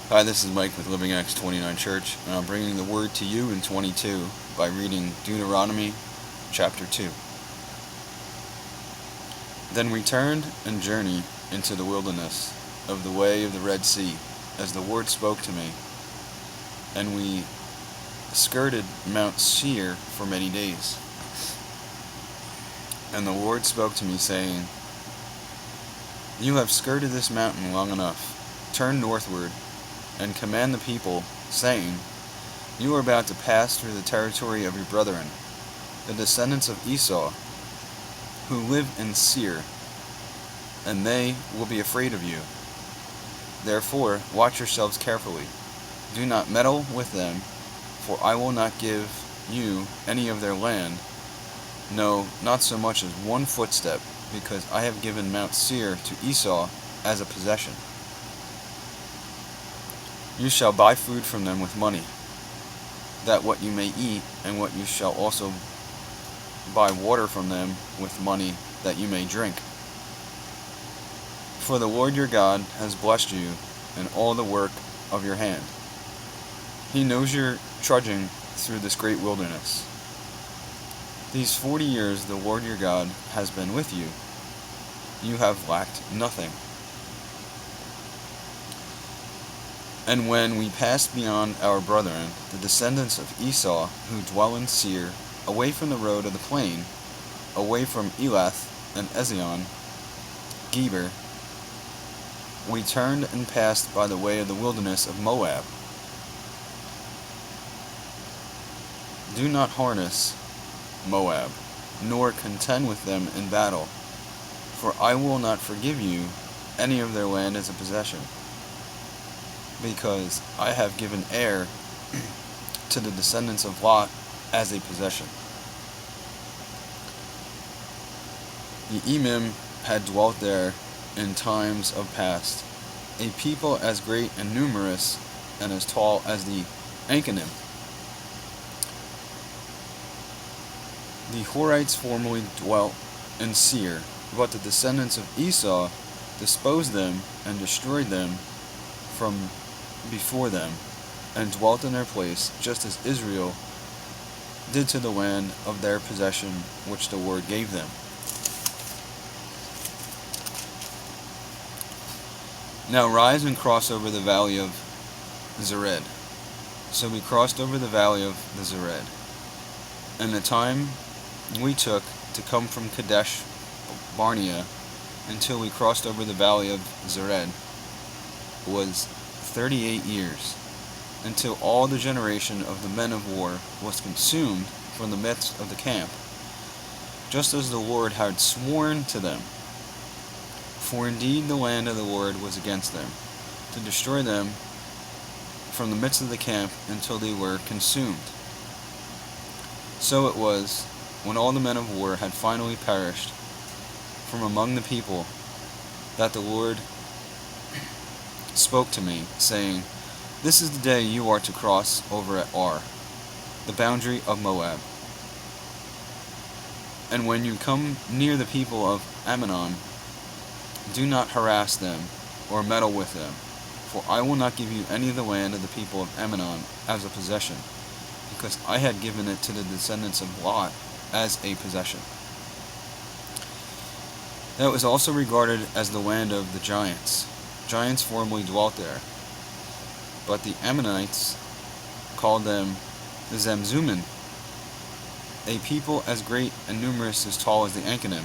Hi, this is Mike with Living Acts 29 Church, and I'm bringing the word to you in 22 by reading Deuteronomy chapter 2. Then we turned and journeyed into the wilderness of the way of the Red Sea, as the Lord spoke to me, and we skirted Mount Seir for many days. And the Lord spoke to me, saying, You have skirted this mountain long enough. Turn northward and command the people, saying, You are about to pass through the territory of your brethren, the descendants of Esau, who live in Seir, and they will be afraid of you. Therefore, watch yourselves carefully. Do not meddle with them, for I will not give you any of their land, no, not so much as one footstep, because I have given Mount Seir to Esau as a possession. You shall buy food from them with money, that what you may eat, and what you shall also buy water from them with money, that you may drink. For the Lord your God has blessed you in all the work of your hand. He knows you're trudging through this great wilderness. These 40 years the Lord your God has been with you. You have lacked nothing. And when we passed beyond our brethren, the descendants of Esau, who dwell in Seir, away from the road of the plain, away from Elath and Ezion, Geber, we turned and passed by the way of the wilderness of Moab. Do not harness Moab, nor contend with them in battle, for I will not forgive you any of their land as a possession, because I have given Ar to the descendants of Lot as a possession. The Emim had dwelt there in times of past, a people as great and numerous and as tall as the Ankanim. The Horites formerly dwelt in Seir, but the descendants of Esau disposed them and destroyed them from before them, and dwelt in their place, just as Israel did to the land of their possession which the Lord gave them. Now rise and cross over the valley of Zered. So we crossed over the valley of the Zered. And the time we took to come from Kadesh Barnea until we crossed over the valley of Zered was 38 years, until all the generation of the men of war was consumed from the midst of the camp, just as the Lord had sworn to them. For indeed the land of the Lord was against them, to destroy them from the midst of the camp until they were consumed. So it was, when all the men of war had finally perished from among the people, that the Lord spoke to me, saying, This is the day you are to cross over at Ar, the boundary of Moab. And when you come near the people of Ammon, do not harass them or meddle with them, for I will not give you any of the land of the people of Ammon as a possession, because I had given it to the descendants of Lot as a possession. That was also regarded as the land of the giants. Giants formerly dwelt there, but the Ammonites called them the Zamzummim, a people as great and numerous as tall as the Ankanim.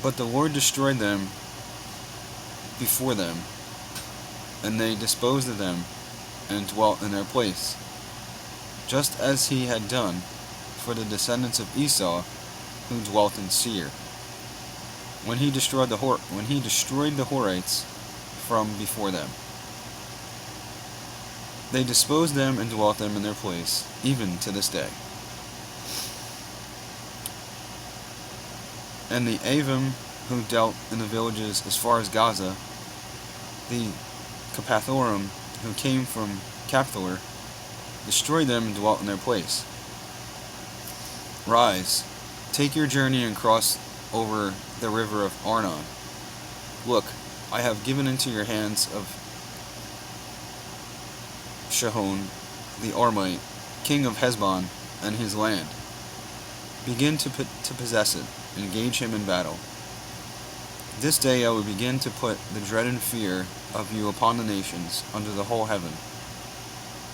But the Lord destroyed them before them, and they disposed of them and dwelt in their place, just as he had done for the descendants of Esau who dwelt in Seir, when he destroyed the Horites from before them. They disposed them and dwelt them in their place, even to this day. And the Avim who dealt in the villages as far as Gaza, the Capathorim who came from Caphtor, destroyed them and dwelt in their place. Rise, take your journey and cross over the river of Arnon. Look, I have given into your hands of Sihon the Armite, king of Heshbon, and his land. Begin to possess it, and engage him in battle. This day I will begin to put the dread and fear of you upon the nations under the whole heaven,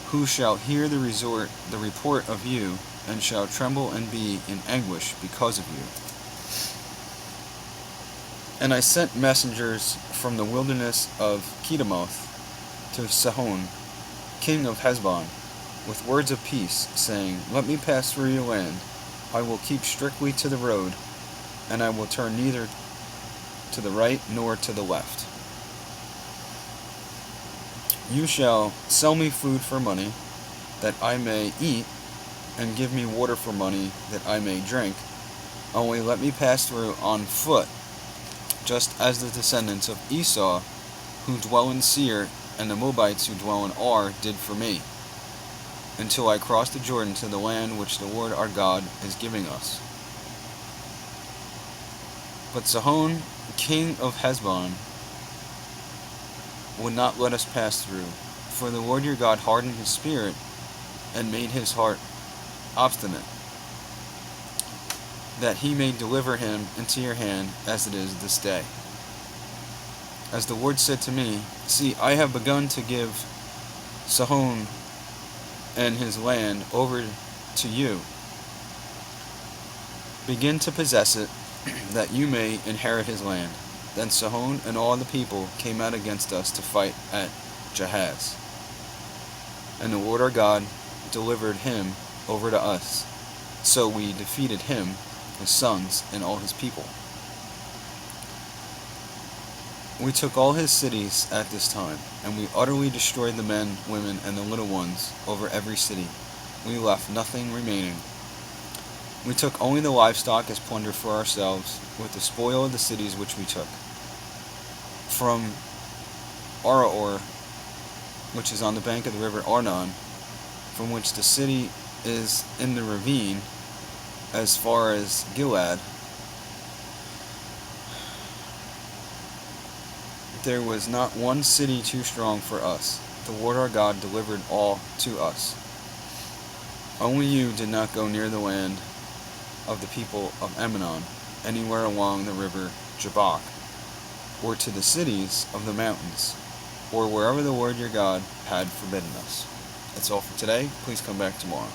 who shall hear the report of you, and shall tremble and be in anguish because of you. And I sent messengers from the wilderness of Kedemoth to Sihon, king of Heshbon, with words of peace, saying, Let me pass through your land. I will keep strictly to the road, and I will turn neither to the right nor to the left. You shall sell me food for money, that I may eat, and give me water for money, that I may drink. Only let me pass through on foot, just as the descendants of Esau, who dwell in Seir, and the Moabites who dwell in Ar, did for me, until I cross the Jordan to the land which the Lord our God is giving us. But Sihon, king of Heshbon, would not let us pass through, for the Lord your God hardened his spirit and made his heart obstinate, that he may deliver him into your hand as it is this day. As the Lord said to me, See, I have begun to give Sihon and his land over to you. Begin to possess it, that you may inherit his land. Then Sihon and all the people came out against us to fight at Jahaz. And the Lord our God delivered him over to us. So we defeated him, his sons, and all his people. We took all his cities at this time, and we utterly destroyed the men, women, and the little ones over every city. We left nothing remaining. We took only the livestock as plunder for ourselves, with the spoil of the cities which we took. From Araor, which is on the bank of the river Arnon, from which the city is in the ravine, as far as Gilead, there was not one city too strong for us. The Lord our God delivered all to us. Only you did not go near the land of the people of Ammon, anywhere along the river Jabbok, or to the cities of the mountains, or wherever the Lord your God had forbidden us. That's all for today. Please come back tomorrow.